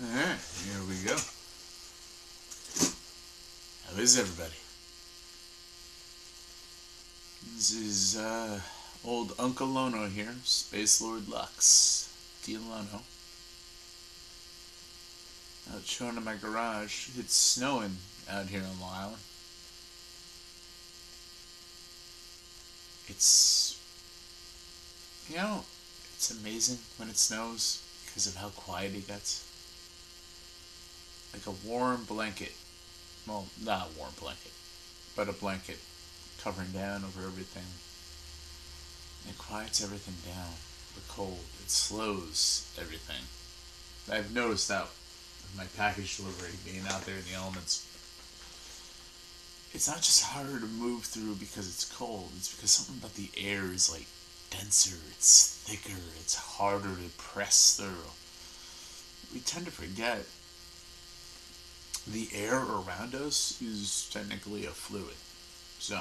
Alright, here we go. How is everybody? This is old Uncle Lono here, Space Lord Lux, D. Lono. Out chilling in my garage. It's snowing out here on Long Island. It's, it's amazing when it snows because of how quiet it gets. Like a warm blanket. Well, not a warm blanket, but a blanket covering down over everything. It quiets everything down. The cold. It slows everything. I've noticed that with my package delivery being out there in the elements. It's not just harder to move through because it's cold. It's because something about the air is like denser, it's thicker, it's harder to press through. We tend to forget the air around us is technically a fluid. So,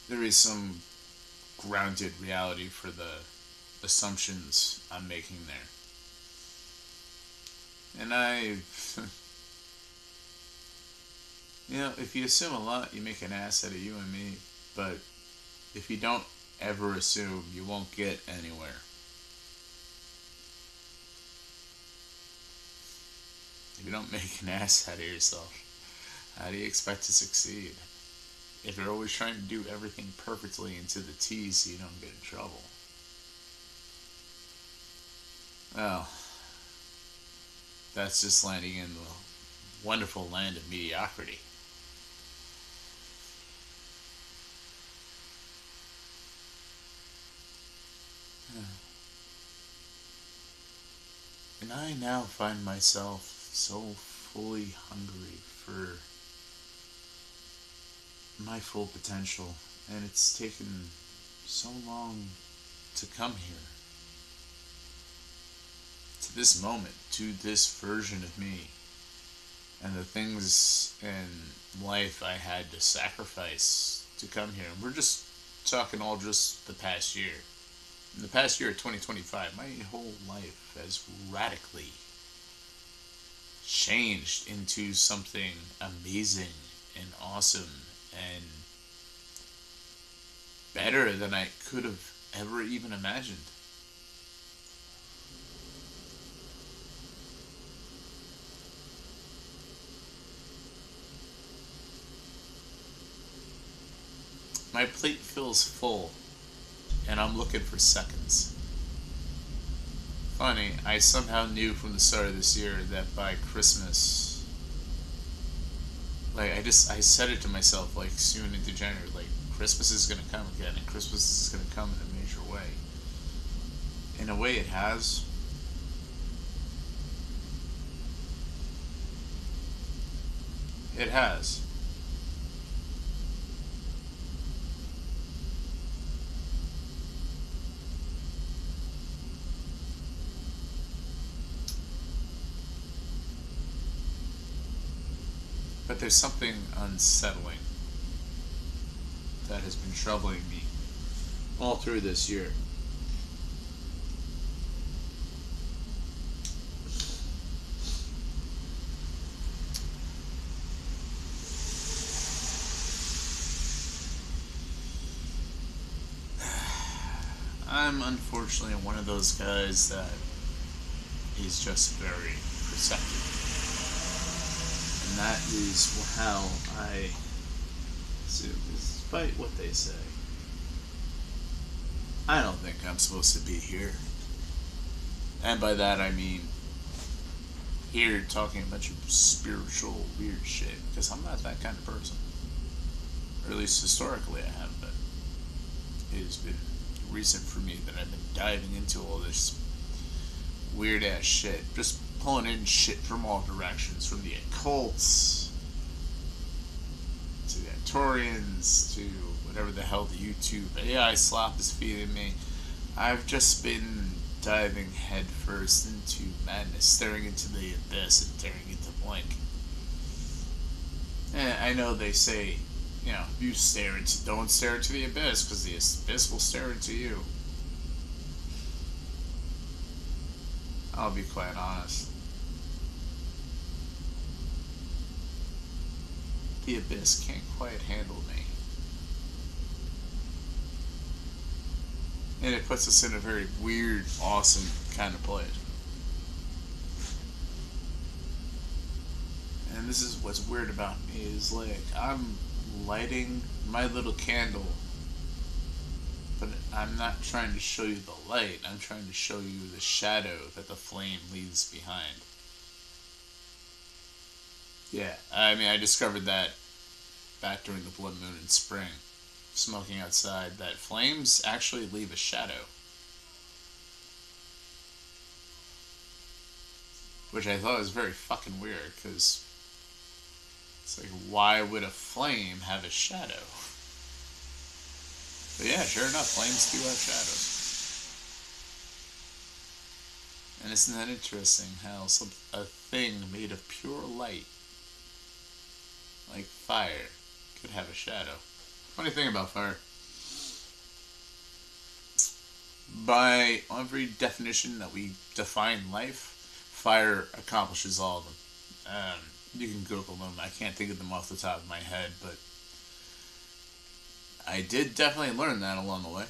there is some grounded reality for the assumptions I'm making there. And if you assume a lot, you make an ass out of you and me. But if you don't ever assume, you won't get anywhere. If you don't make an ass out of yourself, how do you expect to succeed? If you're always trying to do everything perfectly and to the T so you don't get in trouble. Well, that's just landing in the wonderful land of mediocrity. And I now find myself so fully hungry for my full potential, and it's taken so long to come here. To this moment, to this version of me, and the things in life I had to sacrifice to come here. And we're just talking all just the past year. In the past year of 2025, my whole life has radically changed into something amazing and awesome and better than I could have ever even imagined. My plate feels full, and I'm looking for seconds. Funny, I somehow knew from the start of this year that by Christmas, I said it to myself like soon into January, like Christmas is gonna come again, and Christmas is gonna come in a major way. In a way, it has. It has. But there's something unsettling that has been troubling me all through this year. I'm unfortunately one of those guys that is just very perceptive. And that is how I assume, despite what they say. I don't think I'm supposed to be here. And by that I mean here talking a bunch of spiritual weird shit, because I'm not that kind of person. Or at least historically I have been. It has been recent for me that I've been diving into all this weird ass shit. Just pulling in shit from all directions, from the occults to the Antorians to whatever the hell the YouTube AI slop is feeding me. I've just been diving headfirst into madness, staring into the abyss and staring into blank. And I know they say, you don't stare into the abyss because the abyss will stare into you. I'll be quite honest. The abyss can't quite handle me. And it puts us in a very weird, awesome kind of place. And this is what's weird about me is like I'm lighting my little candle, but I'm not trying to show you the light. I'm trying to show you the shadow that the flame leaves behind. Yeah, I mean, I discovered that back during the blood moon in spring, smoking outside, that flames actually leave a shadow. Which I thought was very fucking weird, because it's like, why would a flame have a shadow? But yeah, sure enough, flames do have shadows. And isn't that interesting how a thing made of pure light, like fire, could have a shadow? Funny thing about fire. By every definition that we define life, fire accomplishes all of them. You can Google them. I can't think of them off the top of my head, but I did definitely learn that along the way.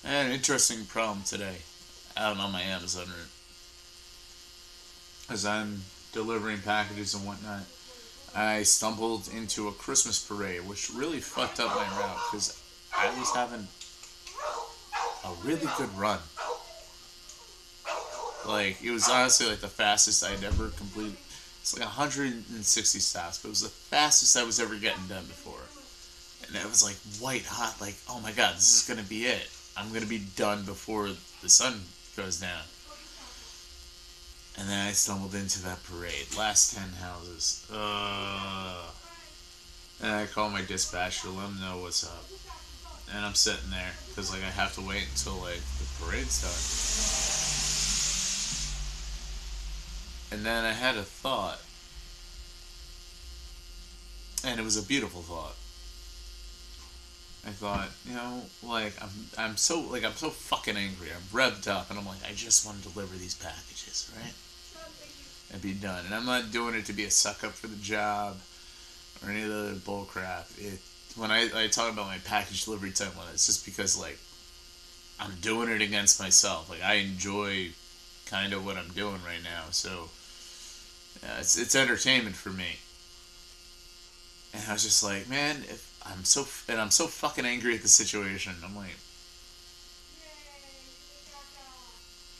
And an interesting problem today out on my Amazon route. As I'm delivering packages and whatnot, I stumbled into a Christmas parade, which really fucked up my route because I was having a really good run. Like, it was honestly like the fastest I'd ever completed. It's like 160 stops, but it was the fastest I was ever getting done before. And it was like white hot, like, oh my god, this is gonna be it. I'm gonna be done before the sun goes down. And then I stumbled into that parade. Last 10 houses. And I call my dispatcher to let him know what's up. And I'm sitting there, because like I have to wait until like the parade's done. And then I had a thought. And it was a beautiful thought. I thought, like I'm so fucking angry. I'm revved up, and I'm like, I just want to deliver these packages, right? And be done. And I'm not doing it to be a suck up for the job or any of the other bull crap. When I talk about my package delivery time, it's just because like I'm doing it against myself. Like I enjoy kind of what I'm doing right now, so yeah, it's entertainment for me. And I was just like, man, if I'm so fucking angry at the situation. I'm like,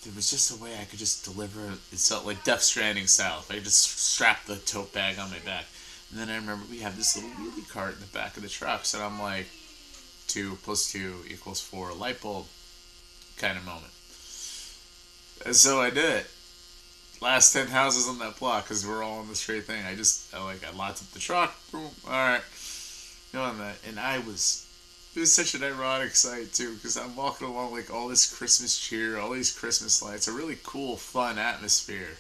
there was just a way I could just deliver it, like Death Stranding style. If I could just strap the tote bag on my back. And then I remember we have this little wheelie cart in the back of the truck, so I'm like, 2 + 2 = 4, light bulb kind of moment. And so I did it. Last 10 houses on that block, because we're all on the straight thing. I locked up the truck, boom, alright. Doing that, and it was such an ironic sight too, because I'm walking along like all this Christmas cheer, all these Christmas lights, a really cool, fun atmosphere.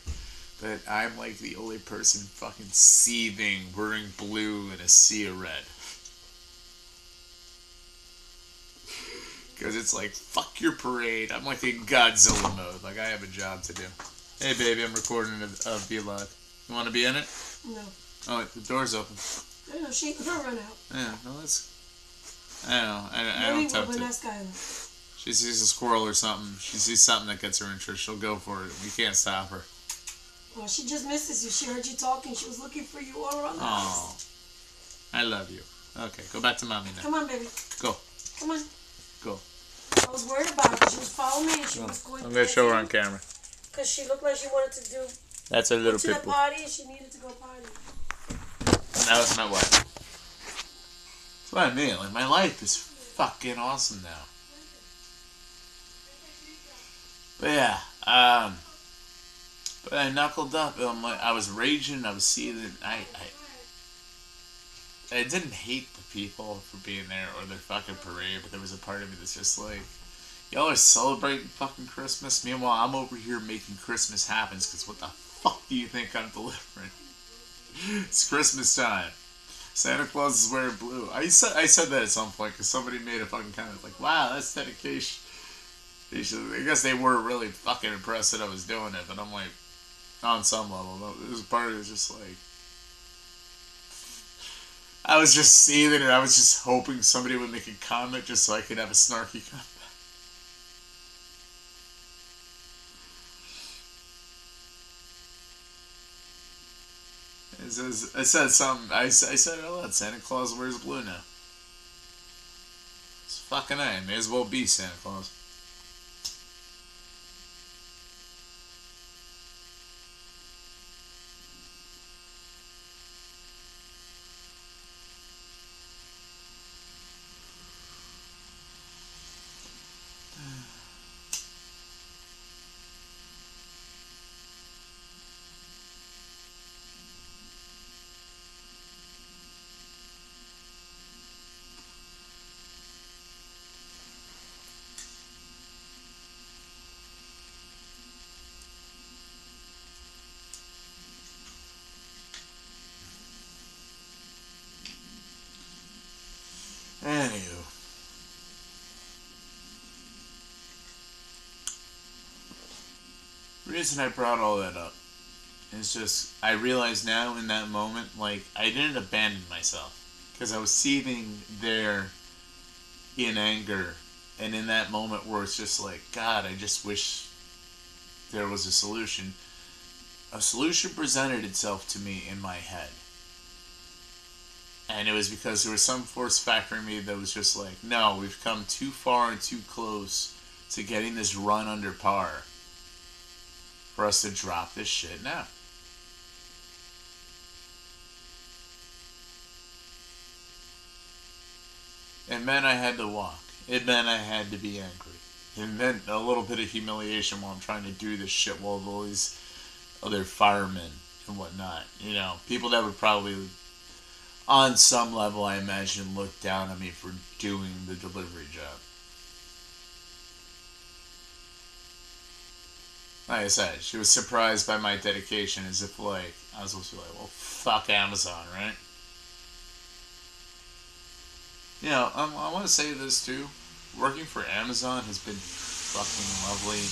But I'm like the only person fucking seething, wearing blue in a sea of red. Because it's like, fuck your parade. I'm like in Godzilla mode. Like I have a job to do. Hey baby, I'm recording a vlog. You want to be in it? No. Oh, the door's open. I know, she will run out. Yeah, no, that's... I don't know. I don't tempt it. She sees a squirrel or something. She sees something that gets her interest. She'll go for it. We can't stop her. Well, she just misses you. She heard you talking. She was looking for you all around the house. I love you. Okay, go back to mommy now. Come on, baby. Go. Come on. Go. I was worried about her. She was following me and she was going... I'm going to show her on camera. Because she looked like she wanted to do... That's a little pit bull. To the potty and she needed to go potty. That was my wife. That's what I mean. Like, my life is fucking awesome now. But yeah, but I knuckled up. I was raging. I was seething. I didn't hate the people for being there or their fucking parade, but there was a part of me that's just like, y'all are celebrating fucking Christmas. Meanwhile, I'm over here making Christmas happen. Because what the fuck do you think I'm delivering? It's Christmas time. Santa Claus is wearing blue. I said that at some point because somebody made a fucking comment like, "Wow, that's dedication." I guess they were really fucking impressed that I was doing it, but I'm like, on some level, this part is just like, I was just seething and I was just hoping somebody would make a comment just so I could have a snarky comment. I said something. I said it a lot. Santa Claus wears blue now. It's fucking A. May as well be Santa Claus. Anywho. The reason I brought all that up is just, I realize now in that moment, like, I didn't abandon myself. Because I was seething there in anger. And in that moment where it's just like, God, I just wish there was a solution. A solution presented itself to me in my head. And it was because there was some force factor in me that was just like, no, we've come too far and too close to getting this run under par for us to drop this shit now. It meant I had to walk. It meant I had to be angry. It meant a little bit of humiliation while I'm trying to do this shit while all these other firemen and whatnot, people that would probably, on some level, I imagine, look down on me for doing the delivery job. Like I said, she was surprised by my dedication as if, like, I was supposed to be like, well, fuck Amazon, right? I want to say this too. Working for Amazon has been fucking lovely.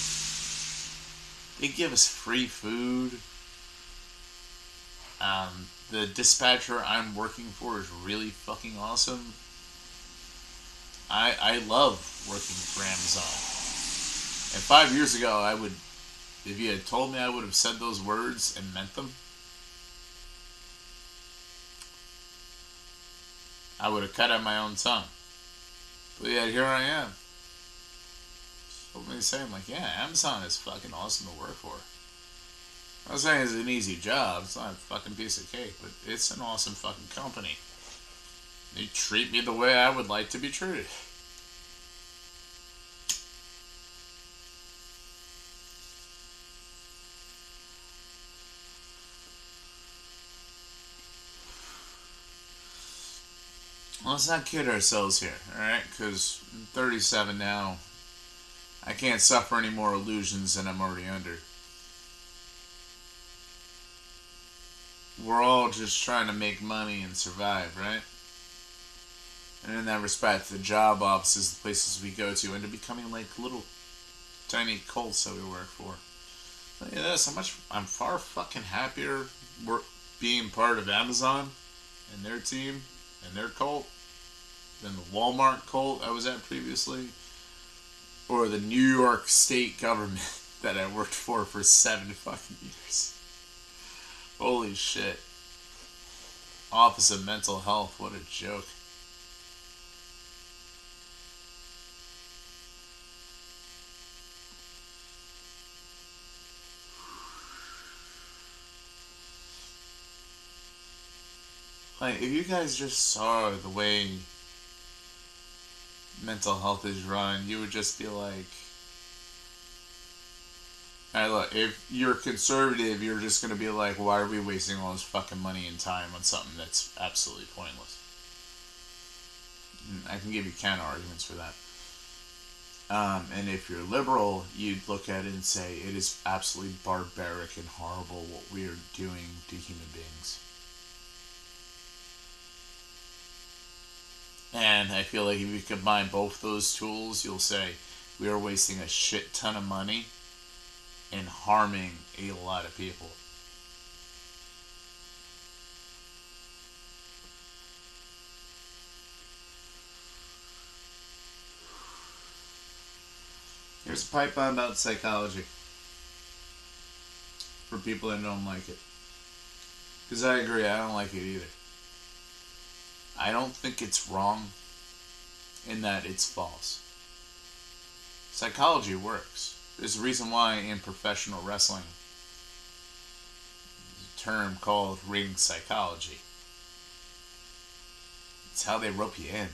They give us free food. The dispatcher I'm working for is really fucking awesome. I love working for Amazon. And 5 years ago, if you had told me, I would have said those words and meant them. I would have cut out my own tongue. But yeah, here I am. Openly saying, like, yeah, Amazon is fucking awesome to work for. I'm not saying it's an easy job. It's not a fucking piece of cake, but it's an awesome fucking company. They treat me the way I would like to be treated. Let's not kid ourselves here, alright? Because I'm 37 now. I can't suffer any more illusions than I'm already under. We're all just trying to make money and survive, right? And in that respect, the job offices, the places we go to, end up becoming like little tiny cults that we work for. But yeah, I'm far fucking happier being part of Amazon and their team and their cult than the Walmart cult I was at previously, or the New York state government that I worked for 7 fucking years. Holy shit. Office of Mental Health, what a joke. Like, if you guys just saw the way mental health is run, you would just be like, alright, look, if you're conservative, you're just gonna be like, why are we wasting all this fucking money and time on something that's absolutely pointless? I can give you counter arguments for that. And if you're liberal, you'd look at it and say it is absolutely barbaric and horrible what we are doing to human beings. And I feel like if you combine both those tools, you'll say we are wasting a shit ton of money and harming a lot of people. Here's a pipe bomb about psychology for people that don't like it. Because I agree, I don't like it either. I don't think it's wrong in that it's false. Psychology works. There's a reason why in professional wrestling, there's a term called ring psychology. It's how they rope you in.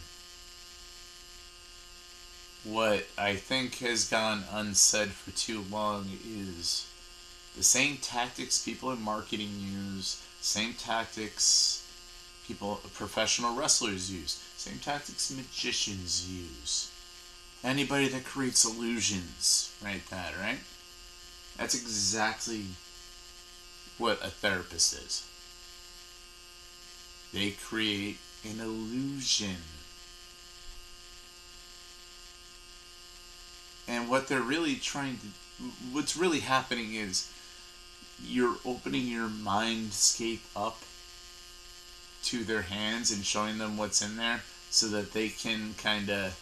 What I think has gone unsaid for too long is the same tactics people in marketing use, same tactics professional wrestlers use, same tactics magicians use. Anybody that creates illusions, right? That's exactly what a therapist is. They create an illusion. And what they're really what's really happening is you're opening your mindscape up to their hands and showing them what's in there so that they can kind of,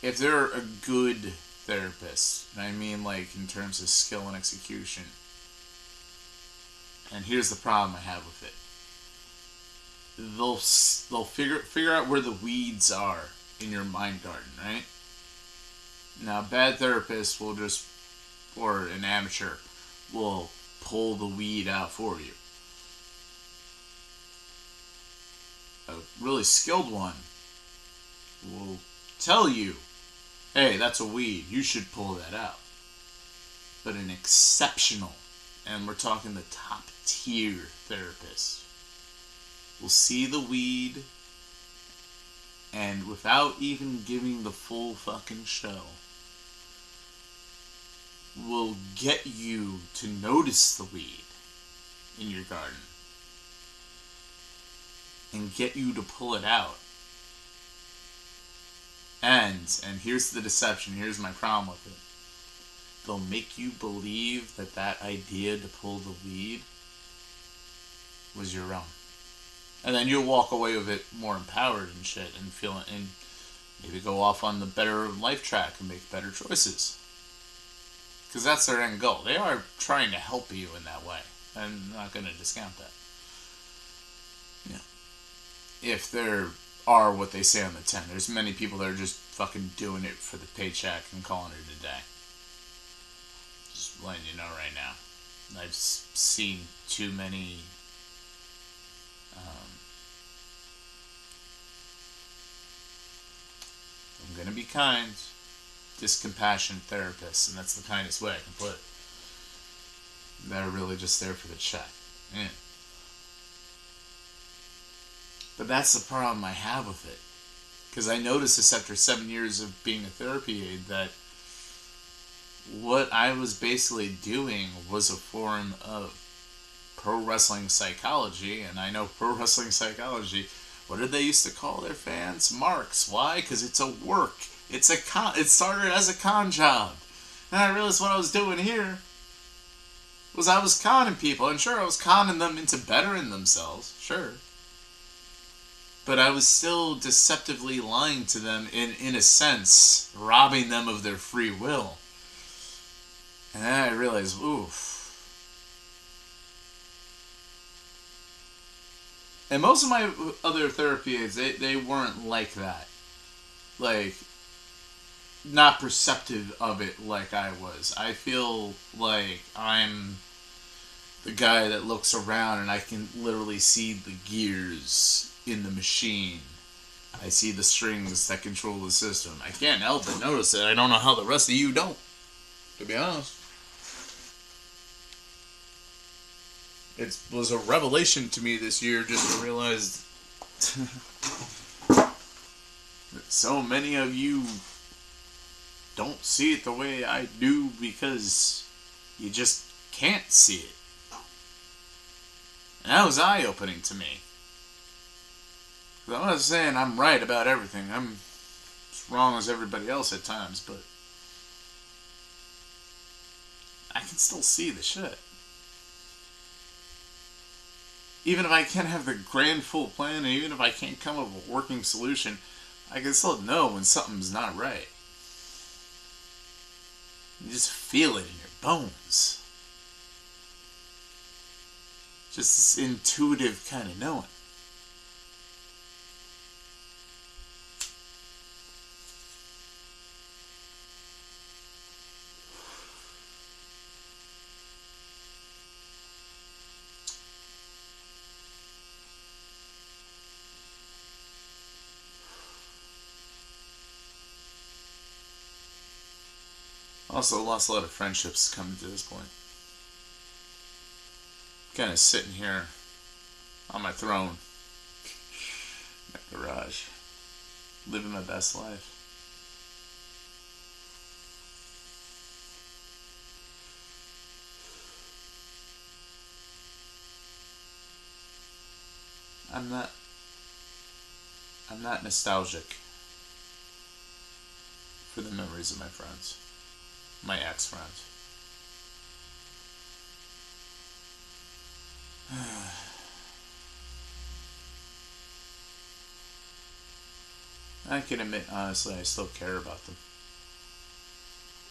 if they're a good therapist, and I mean like in terms of skill and execution, and here's the problem I have with it. They'll figure out where the weeds are in your mind garden, right? Now, a bad therapist will just, or an amateur, will pull the weed out for you. A really skilled one will tell you, hey, that's a weed, you should pull that out. But an exceptional, and we're talking the top tier therapist, will see the weed and without even giving the full fucking show, will get you to notice the weed in your garden and get you to pull it out. And here's the deception, here's my problem with it. They'll make you believe that that idea to pull the weed was your own. And then you'll walk away with it more empowered and shit and feeling, and maybe go off on the better life track and make better choices. Because that's their end goal. They are trying to help you in that way. I'm not going to discount that. Yeah. If there are what they say on the tin, there's many people that are just fucking doing it for the paycheck and calling it a day. Just letting you know right now. I've seen too many I'm going to be kind, discompassionate therapists, and that's the kindest way I can put it. They're really just there for the check. Yeah. But that's the problem I have with it. Because I noticed this after 7 years of being a therapy aide, that what I was basically doing was a form of pro wrestling psychology, and I know pro wrestling psychology, what did they used to call their fans? Marks. Why? Because it's a work. It started as a con job. And I realized what I was doing here was I was conning people. And sure, I was conning them into bettering themselves. Sure. But I was still deceptively lying to them, in a sense, robbing them of their free will. And then I realized, oof. And most of my other therapy aides, they weren't like that. Like, not perceptive of it like I was. I feel like I'm the guy that looks around and I can literally see the gears in the machine. I see the strings that control the system. I can't help but notice it. I don't know how the rest of you don't, to be honest. It was a revelation to me this year just to realize so many of you don't see it the way I do because you just can't see it. And that was eye-opening to me. I'm not saying I'm right about everything. I'm as wrong as everybody else at times, but I can still see the shit. Even if I can't have the grand full plan, and even if I can't come up with a working solution, I can still know when something's not right. You just feel it in your bones. Just this intuitive kind of knowing. Also lost a lot of friendships coming to this point. Kind of sitting here on my throne, in my garage, living my best life. I'm not nostalgic for the memories of my friends, my ex-friends. I can admit, honestly, I still care about them.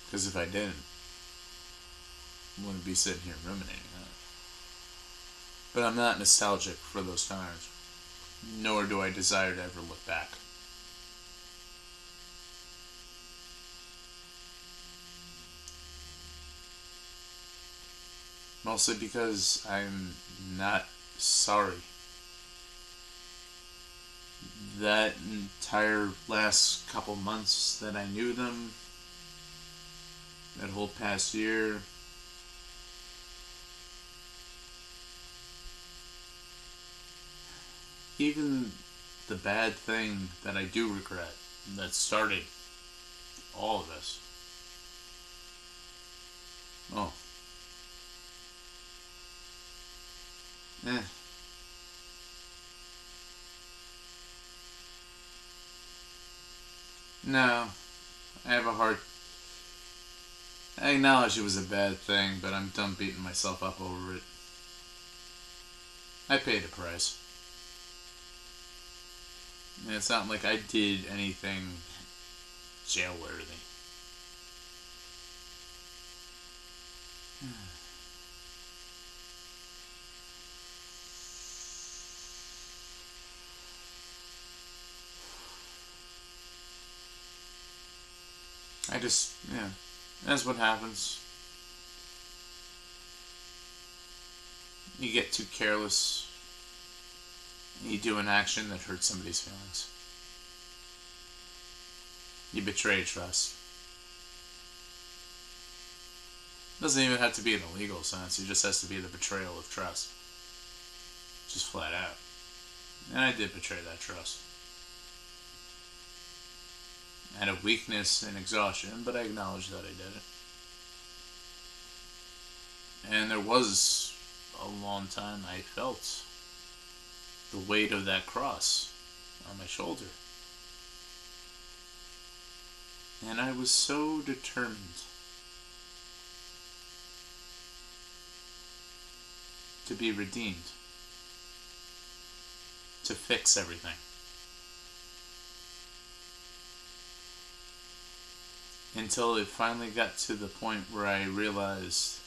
Because if I didn't, I wouldn't be sitting here ruminating on it. But I'm not nostalgic for those times, nor do I desire to ever look back. Mostly because I'm not sorry. That entire last couple months that I knew them, that whole past year, even the bad thing that I do regret that started all of this. Oh. Eh. No. I have a hard... I acknowledge it was a bad thing, but I'm done beating myself up over it. I paid a price. And it's not like I did anything jail-worthy. I just, yeah, that's what happens. You get too careless. You do an action that hurts somebody's feelings. You betray trust. Doesn't even have to be in a legal sense. It just has to be the betrayal of trust. Just flat out. And I did betray that trust. I had a weakness and exhaustion, but I acknowledged that I did it. And there was a long time I felt the weight of that cross on my shoulder. And I was so determined to be redeemed, to fix everything. Until it finally got to the point where I realized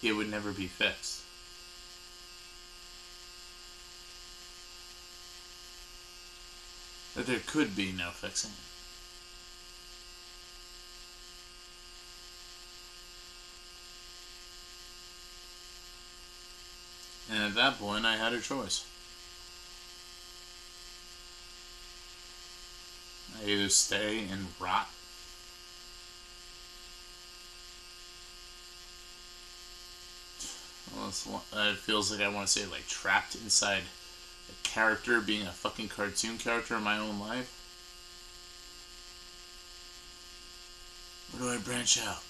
it would never be fixed. That there could be no fixing it. And at that point, I had a choice. I either stay and rot, well, it feels like I want to say like trapped inside a character being a fucking cartoon character in my own life? Or do I branch out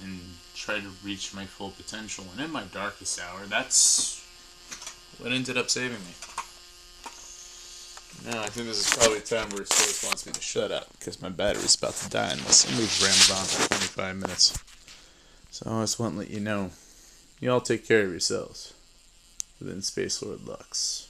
and try to reach my full potential? And in my darkest hour, that's what ended up saving me. Now, I think this is probably a time where Source wants me to shut up because my battery's about to die unless somebody rams on for 25 minutes. So I just want to let you know, you all take care of yourselves. Within Space Lord Lux.